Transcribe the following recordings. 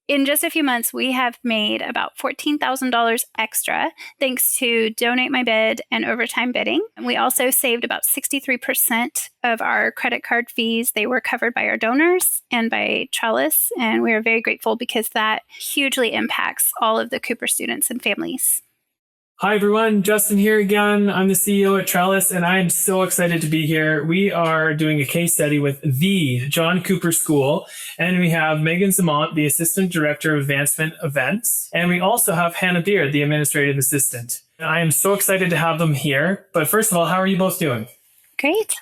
In just a few months, we have made about $14,000 extra thanks to Donate My Bid and overtime bidding. And we also saved about 63% of our credit card fees. They were covered by our donors and by Trellis, and we are very grateful because that hugely impacts all of the Cooper students and families. Hi, everyone. Justin here again. I'm the CEO at Trellis, and I am so excited to be here. We are doing a case study with the John Cooper School, and we have Megan Zamont, the Assistant Director of Advancement Events, and we also have Hannah Beard, the Administrative Assistant. I am so excited to have them here. But first of all, how are you both doing? Great.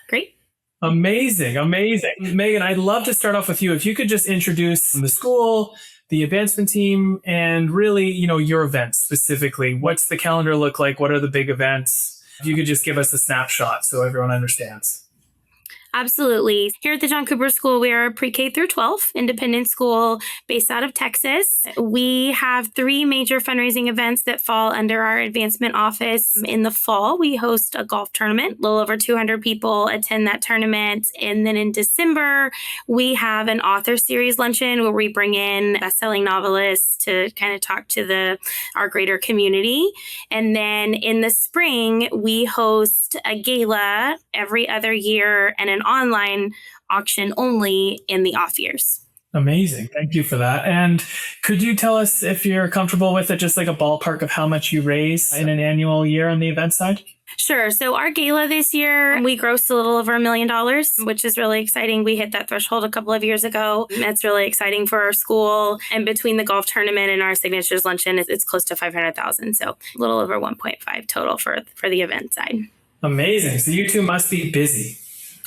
Amazing. Megan, I'd love to start off with you. If you could just introduce the school, the advancement team, and really, your events specifically. What's the calendar look like? What are the big events? If you could just give us a snapshot so everyone understands. Absolutely. Here at the John Cooper School, we are a pre-K through 12 independent school based out of Texas. We have 3 major fundraising events that fall under our advancement office. In the fall, we host a golf tournament. A little over 200 people attend that tournament. And then in December, we have an author series luncheon where we bring in best-selling novelists to kind of talk to our greater community. And then in the spring, we host a gala every other year and an online auction only in the off years. Amazing. Thank you for that. And could you tell us, if you're comfortable with it, just like a ballpark of how much you raise in an annual year on the event side? Sure. So our gala this year, we grossed a little over $1 million, which is really exciting. We hit that threshold a couple of years ago. That's really exciting for our school. And between the golf tournament and our signatures luncheon, it's close to $500,000. So a little over 1.5 total for the event side. Amazing. So you two must be busy.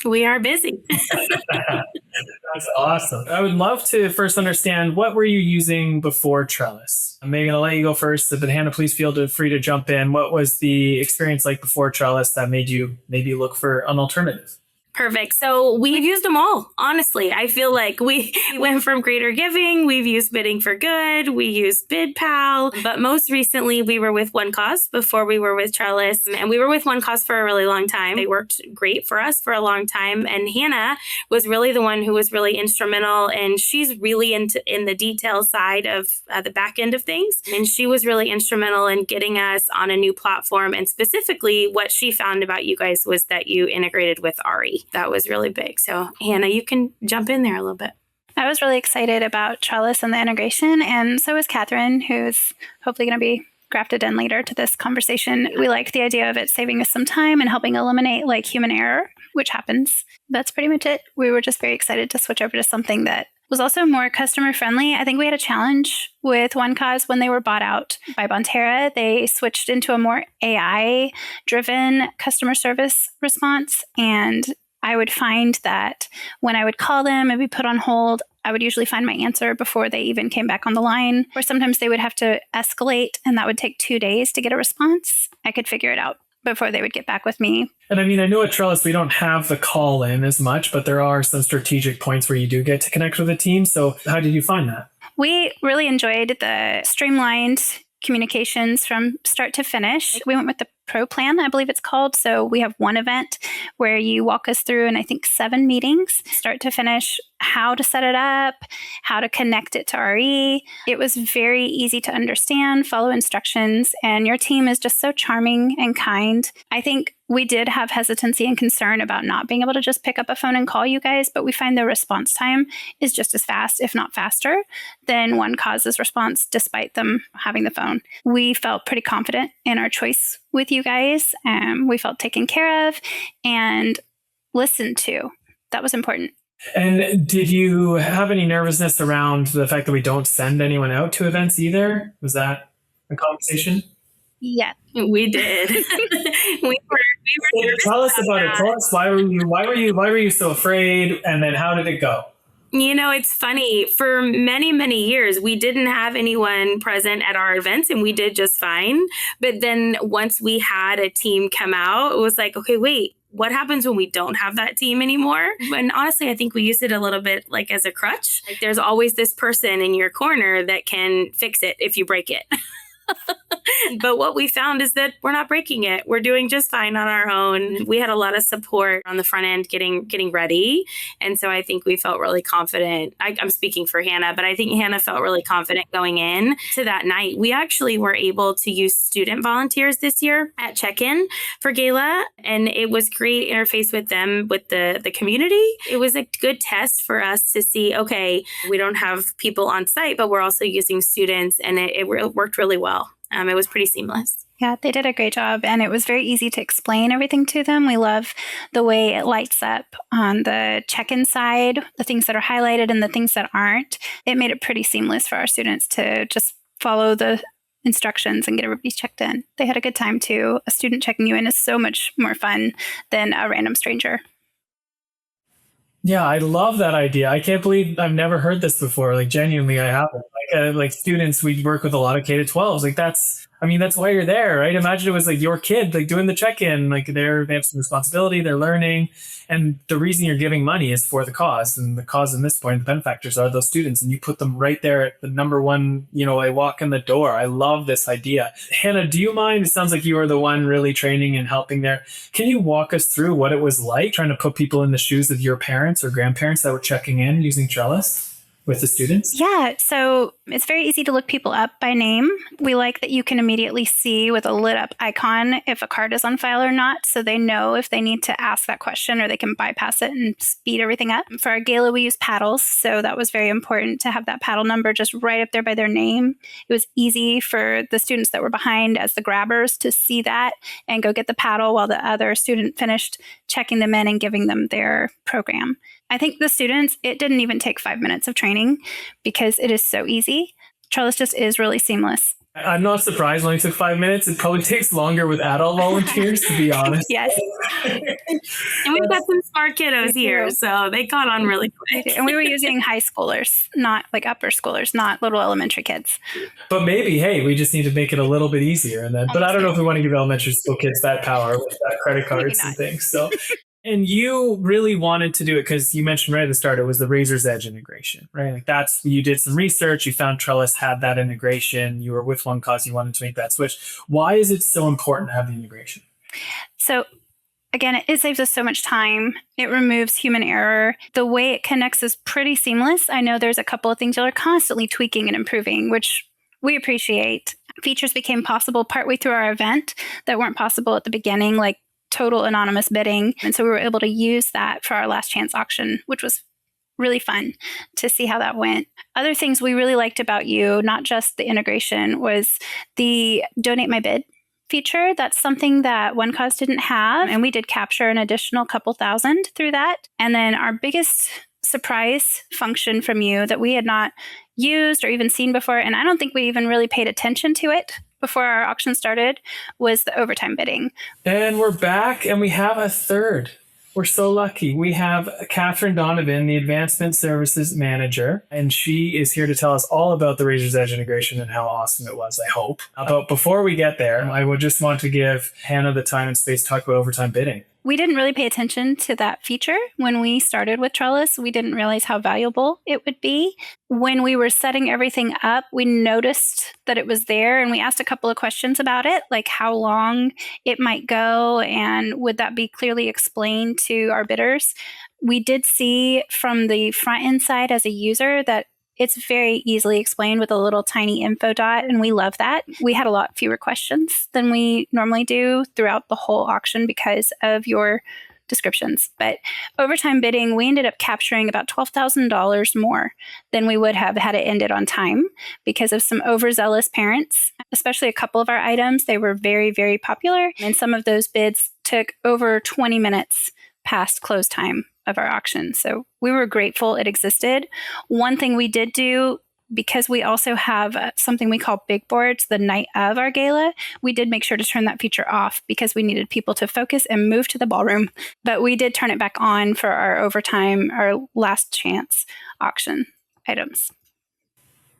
We are busy. That's awesome. I would love to first understand, what were you using before Trellis? Megan, I'll let you go first, but Hannah, please feel free to jump in. What was the experience like before Trellis that made you maybe look for an alternative? Perfect. So we've used them all. Honestly, I feel like we went from Greater Giving. We've used Bidding for Good. We used BidPal. But most recently, we were with One Cause before we were with Trellis. And we were with One Cause for a really long time. They worked great for us for a long time. And Hannah was really the one who was really instrumental. And she's really in the detail side of the back end of things. And she was really instrumental in getting us on a new platform. And specifically, what she found about you guys was that you integrated with Ari. That was really big. So Hannah, you can jump in there a little bit. I was really excited about Trellis and the integration, and so is Katherine, who's hopefully going to be grafted in later to this conversation. We like the idea of it saving us some time and helping eliminate human error, which happens. That's pretty much it. We were just very excited to switch over to something that was also more customer friendly. I think we had a challenge with One Cause when they were bought out by Bonterra. They switched into a more AI driven customer service response, and I would find that when I would call them and be put on hold, I would usually find my answer before they even came back on the line, or sometimes they would have to escalate and that would take 2 days to get a response. I could figure it out before they would get back with me. And I know at Trellis we don't have the call in as much, but there are some strategic points where you do get to connect with a team. So how did you find that? We really enjoyed the streamlined communications from start to finish. We went with the Pro Plan, I believe it's called. So we have one event where you walk us through, and I think 7 meetings, start to finish, how to set it up, how to connect it to RE. It was very easy to understand, follow instructions, and your team is just so charming and kind. I think we did have hesitancy and concern about not being able to just pick up a phone and call you guys, but we find the response time is just as fast, if not faster, than One Cause's response, despite them having the phone. We felt pretty confident in our choice with you guys. We felt taken care of and listened to. That was important. And did you have any nervousness around the fact that we don't send anyone out to events either? Was that a conversation? Yeah, we did. we were Tell us about it. Tell us why were you so afraid, and then how did it go? It's funny. For many, many years, we didn't have anyone present at our events, and we did just fine. But then once we had a team come out, it was like, okay, wait, what happens when we don't have that team anymore? And honestly, I think we used it a little bit as a crutch. There's always this person in your corner that can fix it if you break it. But what we found is that we're not breaking it. We're doing just fine on our own. We had a lot of support on the front end getting ready. And so I think we felt really confident. I'm speaking for Hannah, but I think Hannah felt really confident going in to that night. We actually were able to use student volunteers this year at check-in for gala. And it was great interface with them, with the community. It was a good test for us to see, okay, we don't have people on site, but we're also using students, and it worked really well. It was pretty seamless. Yeah, they did a great job, and it was very easy to explain everything to them. We love the way it lights up on the check-in side, the things that are highlighted and the things that aren't. It made it pretty seamless for our students to just follow the instructions and get everybody checked in. They had a good time too. A student checking you in is so much more fun than a random stranger. Yeah, I love that idea. I can't believe I've never heard this before. Like, genuinely, I haven't. Like students, we work with a lot of K-12s. Like, that's why you're there, right? Imagine it was like your kid, like doing the check-in. Like, they have some responsibility, they're learning, and the reason you're giving money is for the cause. And the cause in this point, the benefactors are those students, and you put them right there at the number one. I walk in the door. I love this idea. Hannah, do you mind? It sounds like you were the one really training and helping there. Can you walk us through what it was like trying to put people in the shoes of your parents or grandparents that were checking in using Trellis with the students? Yeah, so it's very easy to look people up by name. We like that you can immediately see with a lit up icon if a card is on file or not, so they know if they need to ask that question, or they can bypass it and speed everything up. For our gala, we use paddles, so that was very important to have that paddle number just right up there by their name. It was easy for the students that were behind as the grabbers to see that and go get the paddle while the other student finished checking them in and giving them their program. I think the students, it didn't even take 5 minutes of training because it is so easy. Trellis just is really seamless. I'm not surprised it only took 5 minutes. It probably takes longer with adult volunteers, to be honest. Yes. And we've got some smart kiddos here, so they caught on really quick. And we were using high schoolers, not like upper schoolers, not little elementary kids. But maybe, hey, we just need to make it a little bit easier. And then, but I don't know if we want to give elementary school kids that power with that credit cards and things. So. And you really wanted to do it because you mentioned right at the start, it was the Razor's Edge integration, right? Like you did some research, you found Trellis had that integration, you were with one cause, you wanted to make that switch. Why is it so important to have the integration? So again, it saves us so much time. It removes human error. The way it connects is pretty seamless. I know there's a couple of things you're constantly tweaking and improving, which we appreciate. Features became possible partway through our event that weren't possible at the beginning, like total anonymous bidding. And so we were able to use that for our last chance auction, which was really fun to see how that went. Other things we really liked about you, not just the integration, was the donate my bid feature. That's something that One Cause didn't have. And we did capture an additional couple thousand through that. And then our biggest surprise function from you that we had not used or even seen before, and I don't think we even really paid attention to it before our auction started, was the overtime bidding. And we're back, and we have a third. We're so lucky. We have Katherine Donovan, the Advancement Services Manager, and she is here to tell us all about the Razor's Edge integration and how awesome it was, I hope. But before we get there, I would just want to give Hannah the time and space to talk about overtime bidding. We didn't really pay attention to that feature when we started with Trellis. We didn't realize how valuable it would be. When we were setting everything up, we noticed that it was there, and we asked a couple of questions about it, like how long it might go and would that be clearly explained to our bidders. We did see from the front end side as a user that it's very easily explained with a little tiny info dot, and we love that. We had a lot fewer questions than we normally do throughout the whole auction because of your descriptions. But overtime bidding, we ended up capturing about $12,000 more than we would have had it ended on time because of some overzealous parents, especially a couple of our items. They were very, very popular, and some of those bids took over 20 minutes past close time of our auction. So we were grateful it existed. One thing we did do, because we also have something we call big boards the night of our gala, we did make sure to turn that feature off because we needed people to focus and move to the ballroom. But we did turn it back on for our overtime, our last chance auction items.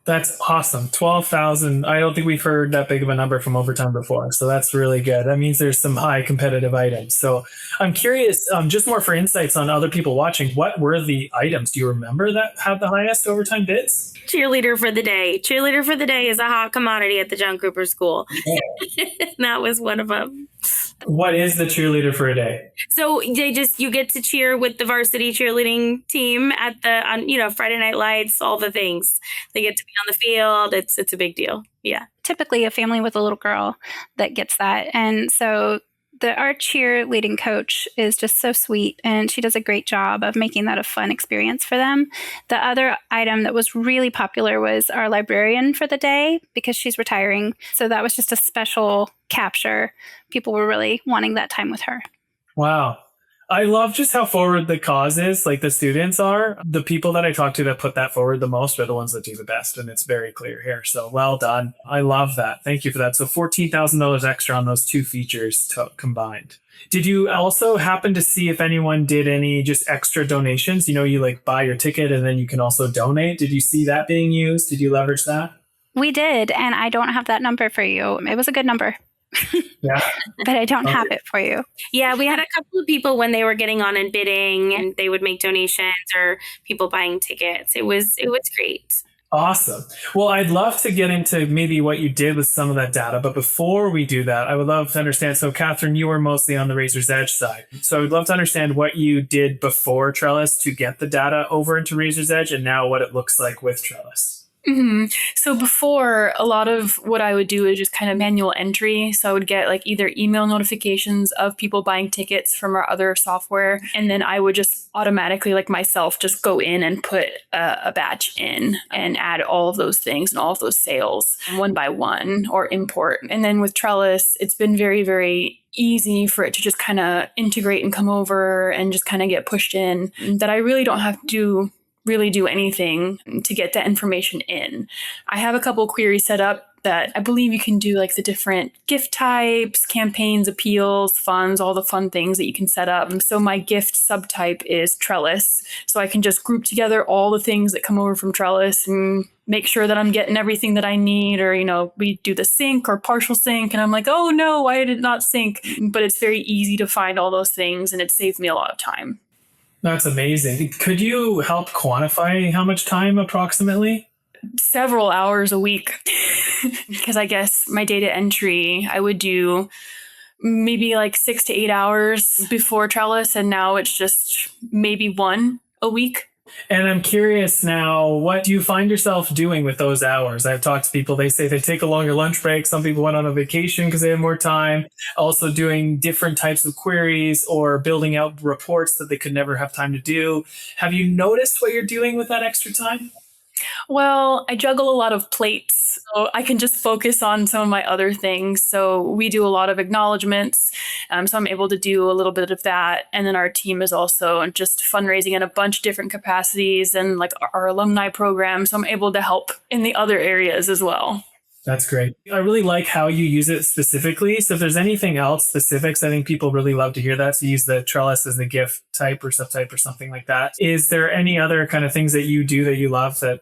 That's awesome. 12,000. I don't think we've heard that big of a number from Overtime before. So that's really good. That means there's some high competitive items. So I'm curious, just more for insights on other people watching. What were the items? Do you remember that had the highest Overtime bids? Cheerleader for the day. Cheerleader for the day is a hot commodity at the John Cooper School. That was one of them. What is the cheerleader for a day? So you get to cheer with the varsity cheerleading team at Friday Night Lights, all the things. They get to be on the field. It's a big deal. Yeah. Typically a family with a little girl that gets that. And so our cheerleading coach is just so sweet, and she does a great job of making that a fun experience for them. The other item that was really popular was our librarian for the day, because she's retiring. So that was just a special capture. People were really wanting that time with her. Wow. I love just how forward the cause is. Like, the students are. The people that I talk to that put that forward the most are the ones that do the best. And it's very clear here. So well done. I love that. Thank you for that. So $14,000 extra on those two features combined. Did you also happen to see if anyone did any just extra donations? You like buy your ticket and then you can also donate. Did you see that being used? Did you leverage that? We did. And I don't have that number for you. It was a good number. Yeah. But I don't have it for you. Yeah, we had a couple of people when they were getting on and bidding, and they would make donations, or people buying tickets. It was great. Awesome. Well, I'd love to get into maybe what you did with some of that data. But before we do that, I would love to understand. So, Katherine, you were mostly on the Razor's Edge side. So I would love to understand what you did before Trellis to get the data over into Razor's Edge, and now what it looks like with Trellis. Mm-hmm. So before, a lot of what I would do is just kind of manual entry. So I would get either email notifications of people buying tickets from our other software, and then I would just automatically, myself, just go in and put a batch in and add all of those things and all of those sales one by one, or import. And then with Trellis, it's been very, very easy for it to just kind of integrate and come over and just kind of get pushed in, that I really don't have to really do anything to get that information in. I have a couple queries set up that I believe you can do, the different gift types, campaigns, appeals, funds, all the fun things that you can set up. So my gift subtype is Trellis. So I can just group together all the things that come over from Trellis and make sure that I'm getting everything that I need. Or, we do the sync or partial sync, and I'm like, oh no, why did it not sync? But it's very easy to find all those things, and it saved me a lot of time. That's amazing. Could you help quantify how much time approximately? Several hours a week. Because I guess my data entry, I would do maybe 6 to 8 hours before Trellis, and now it's just maybe 1 a week. And I'm curious now, what do you find yourself doing with those hours? I've talked to people, they say they take a longer lunch break. Some people went on a vacation because they have more time. Also doing different types of queries or building out reports that they could never have time to do. Have you noticed what you're doing with that extra time? Well, I juggle a lot of plates, so I can just focus on some of my other things. So we do a lot of acknowledgements, so I'm able to do a little bit of that. And then our team is also just fundraising in a bunch of different capacities, and our alumni program. So I'm able to help in the other areas as well. That's great. I really like how you use it specifically. So if there's anything else specifics, I think people really love to hear that. So use the Trellis as the gift type or subtype or something like that. Is there any other kind of things that you do that you love that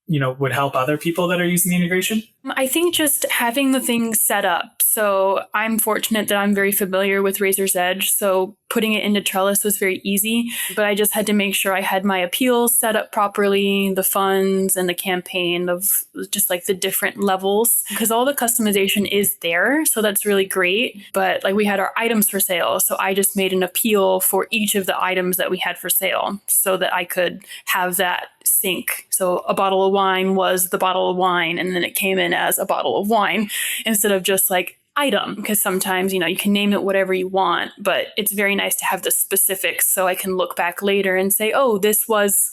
would help other people that are using the integration? I think just having the things set up. So I'm fortunate that I'm very familiar with Razor's Edge. So putting it into Trellis was very easy, but I just had to make sure I had my appeals set up properly, the funds and the campaign of just the different levels, because all the customization is there. So that's really great. But we had our items for sale. So I just made an appeal for each of the items that we had for sale so that I could have that sync. So a bottle of wine was the bottle of wine, and then it came in as a bottle of wine instead of just item, because sometimes you can name it whatever you want, but it's very nice to have the specifics so I can look back later and say, oh, this was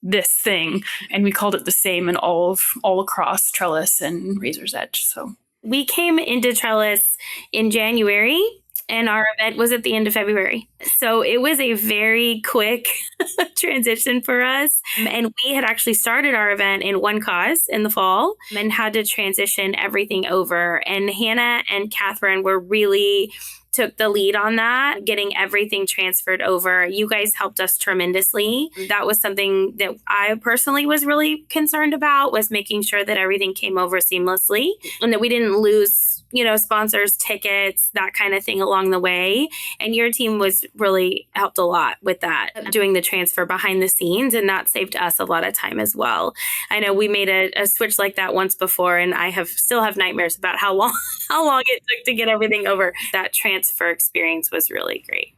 this thing, and we called it the same in all across Trellis and Razor's Edge. So we came into Trellis in January, and our event was at the end of February. So it was a very quick transition for us. And we had actually started our event in One Cause in the fall and had to transition everything over. And Hannah and Katherine were really took the lead on that, getting everything transferred over. You guys helped us tremendously. That was something that I personally was really concerned about, was making sure that everything came over seamlessly and that we didn't lose, sponsors, tickets, that kind of thing along the way. And your team was really helped a lot with that, doing the transfer behind the scenes, and that saved us a lot of time as well. I know we made a switch like that once before, and I still have nightmares about how long it took to get everything over. That transfer experience was really great.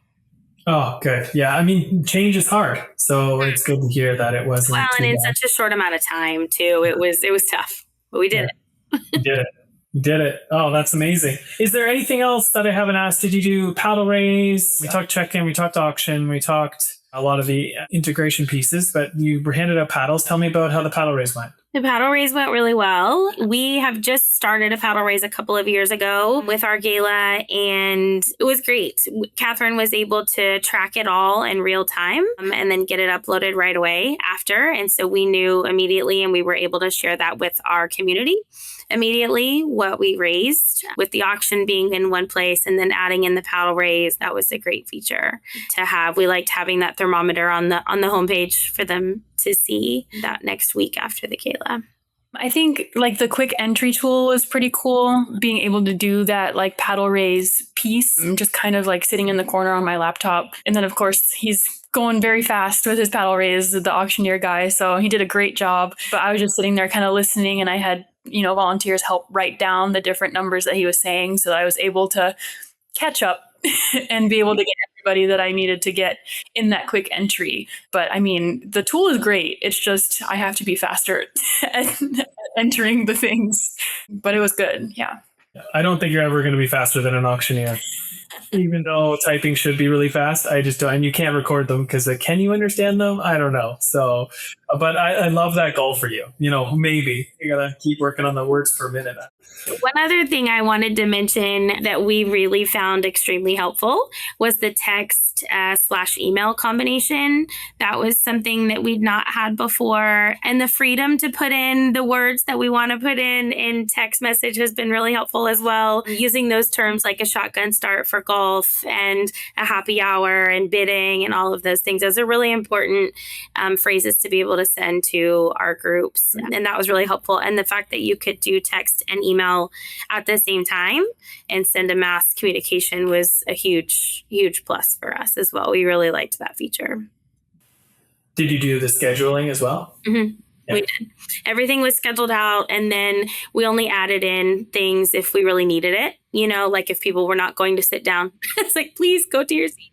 Oh, good. Yeah. I mean, change is hard. So it's good to hear that it wasn't. Well, and in bad. such a short amount of time too. It was tough, but we did it. You did it. You did it. Oh, that's amazing. Is there anything else that I haven't asked? Did you do paddle raise? We talked check-in, we talked auction, we talked a lot of the integration pieces, but you were handed out paddles. Tell me about how the paddle raise went. The paddle raise went really well. We have just started a paddle raise a couple of years ago with our gala, and it was great. Katherine was able to track it all in real time and then get it uploaded right away after. And so we knew immediately, and we were able to share that with our community immediately what we raised, with the auction being in one place and then adding in the paddle raise. That was a great feature to have. We liked having that thermometer on the homepage for them to see that next week after the gala. I think like the quick entry tool was pretty cool. Being able to do that like paddle raise piece, I'm just kind of like sitting in the corner on my laptop. And then of course he's going very fast with his paddle raise, the auctioneer guy. So he did a great job. But I was just sitting there kind of listening, and I had, volunteers help write down the different numbers that he was saying. So I was able to catch up and be able to get everybody that I needed to get in that quick entry. But I mean, the tool is great. It's just, I have to be faster at entering the things, but it was good. Yeah. I don't think you're ever going to be faster than an auctioneer. Even though typing should be really fast, I just don't, and you can't record them because can you understand them? I don't know. So, but I love that goal for you. Maybe you gotta keep working on the words per minute. One other thing I wanted to mention that we really found extremely helpful was the text / email combination. That was something that we'd not had before. And the freedom to put in the words that we want to put in text message has been really helpful as well. Using those terms like a shotgun start for golf and a happy hour and bidding and all of those things. Those are really important phrases to be able to send to our groups. And that was really helpful. And the fact that you could do text and email at the same time and send a mass communication was a huge, huge plus for us as well. We really liked that feature. Did you do the scheduling as well? Mm-hmm. Yeah. We did. Everything was scheduled out, and then we only added in things if we really needed it. Like if people were not going to sit down, it's like, please go to your seat.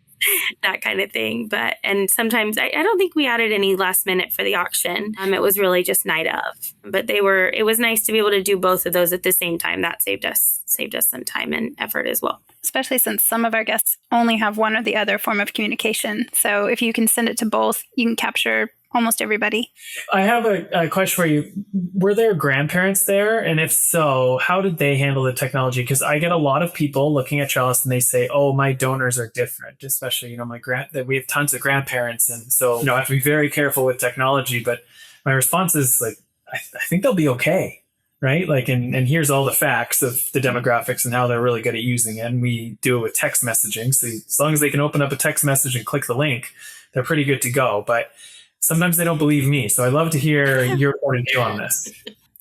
That kind of thing. And sometimes I don't think we added any last minute for the auction. It was really just night of, but it was nice to be able to do both of those at the same time. That saved us some time and effort as well. Especially since some of our guests only have one or the other form of communication. So if you can send it to both, you can capture almost everybody. I have a question for you. Were there grandparents there? And if so, how did they handle the technology? Because I get a lot of people looking at Trellis and they say, oh, my donors are different, especially, that we have tons of grandparents. And so, I have to be very careful with technology. But my response is like, I think they'll be okay. Right? And here's all the facts of the demographics and how they're really good at using it. And we do it with text messaging. So as long as they can open up a text message and click the link, they're pretty good to go. But sometimes they don't believe me. So I'd love to hear your point of view on this.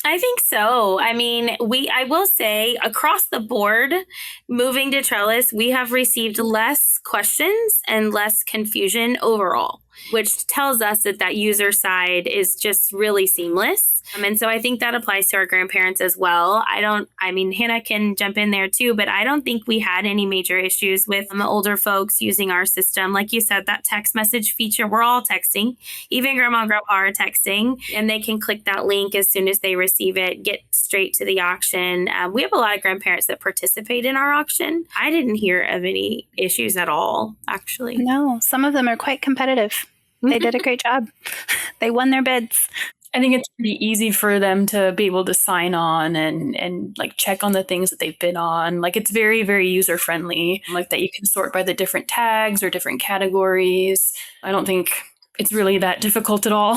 I think so. I mean, I will say across the board, moving to Trellis, we have received less questions and less confusion overall, which tells us that user side is just really seamless. And so I think that applies to our grandparents as well. Hannah can jump in there too, but I don't think we had any major issues with older folks using our system. Like you said, that text message feature, we're all texting, even grandma and grandpa are texting, and they can click that link as soon as they receive it, get straight to the auction. We have a lot of grandparents that participate in our auction. I didn't hear of any issues at all, actually. No, some of them are quite competitive. They did a great job. They won their bids. I think it's pretty easy for them to be able to sign on and like check on the things that they've been on. Like it's very, very user friendly, like that you can sort by the different tags or different categories. I don't think it's really that difficult at all.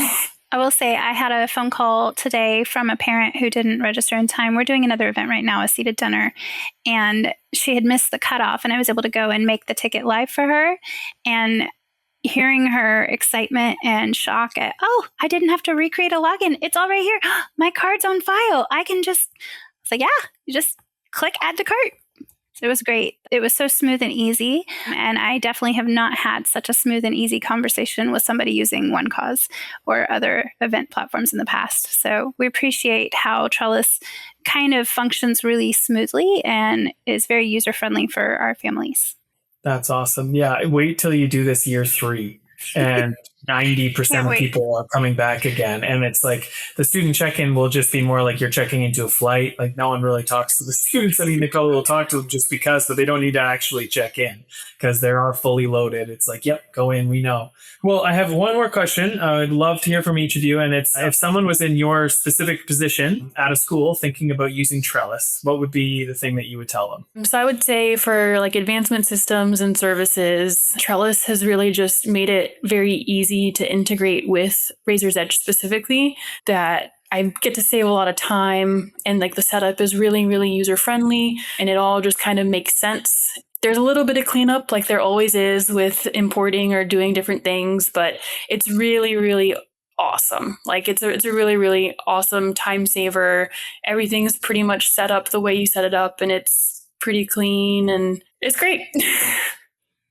I will say I had a phone call today from a parent who didn't register in time. We're doing another event right now, a seated dinner, and she had missed the cutoff, and I was able to go and make the ticket live for her. And hearing her excitement and shock at, oh, I didn't have to recreate a login. It's all right here. My card's on file. I was like, yeah, you just click add to cart. It was great. It was so smooth and easy. And I definitely have not had such a smooth and easy conversation with somebody using OneCause or other event platforms in the past. So we appreciate how Trellis kind of functions really smoothly and is very user-friendly for our families. That's awesome. Yeah. Wait till you do this year 3 and 90% of people are coming back again. And it's like the student check-in will just be more like you're checking into a flight. Like no one really talks to the students. I mean, they probably will talk to them just because, but they don't need to actually check in because they are fully loaded. It's like, yep, go in, we know. Well, I have one more question. I'd love to hear from each of you. And it's if someone was in your specific position at a school thinking about using Trellis, what would be the thing that you would tell them? So I would say for like advancement systems and services, Trellis has really just made it very easy to integrate with Razor's Edge specifically, that I get to save a lot of time, and like the setup is really, really user friendly, and it all just kind of makes sense. There's a little bit of cleanup like there always is with importing or doing different things, but it's really, really awesome. Like it's a really, really awesome time saver. Everything's pretty much set up the way you set it up, and it's pretty clean and it's great.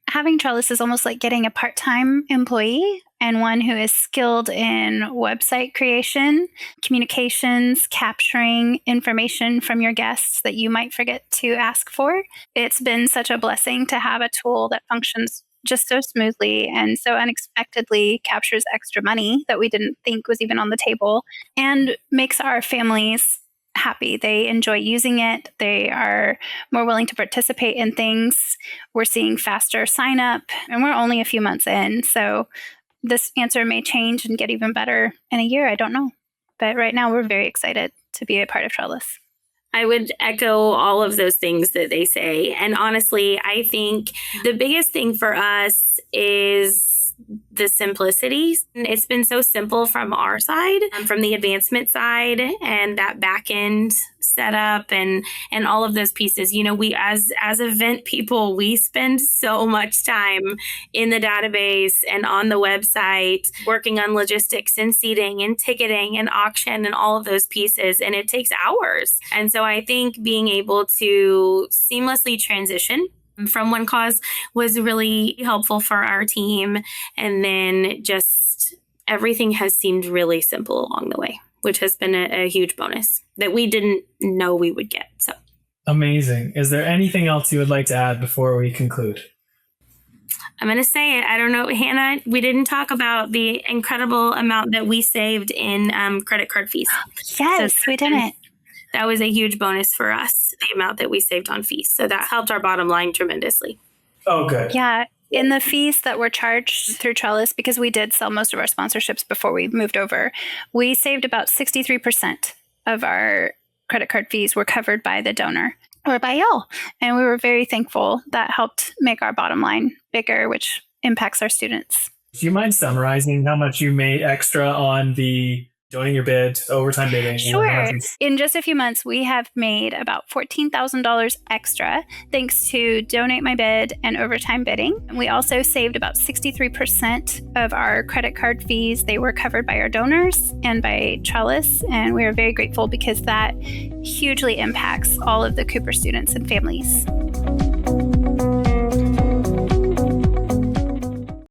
Having Trellis is almost like getting a part-time employee and one who is skilled in website creation, communications, capturing information from your guests that you might forget to ask for. It's been such a blessing to have a tool that functions just so smoothly and so unexpectedly captures extra money that we didn't think was even on the table and makes our families happy. They enjoy using it. They are more willing to participate in things. We're seeing faster sign up, and we're only a few months in. So this answer may change and get even better in a year. I don't know. But right now, we're very excited to be a part of Trellis. I would echo all of those things that they say. And honestly, I think the biggest thing for us is the simplicity. It's been so simple from our side, from the advancement side, and that back end setup and all of those pieces. You know, we as event people, we spend so much time in the database and on the website working on logistics and seating and ticketing and auction and all of those pieces, and it takes hours. And so I think being able to seamlessly transition from OneCause was really helpful for our team. And then just everything has seemed really simple along the way, which has been a huge bonus that we didn't know we would get. So amazing. Is there anything else you would like to add before we conclude? I'm going to say it. I don't know, Hannah, we didn't talk about the incredible amount that we saved in credit card fees. Yes, we didn't. That was a huge bonus for us, the amount that we saved on fees. So that helped our bottom line tremendously. Oh, good. Yeah. In the fees that were charged through Trellis, because we did sell most of our sponsorships before we moved over, we saved about 63% of our credit card fees were covered by the donor or by y'all. And we were very thankful. That helped make our bottom line bigger, which impacts our students. Do you mind summarizing how much you made extra on the donating your bid, overtime bidding? Sure. In just a few months, we have made about $14,000 extra thanks to Donate My Bid and overtime bidding. We also saved about 63% of our credit card fees. They were covered by our donors and by Trellis, and we are very grateful because that hugely impacts all of the Cooper students and families.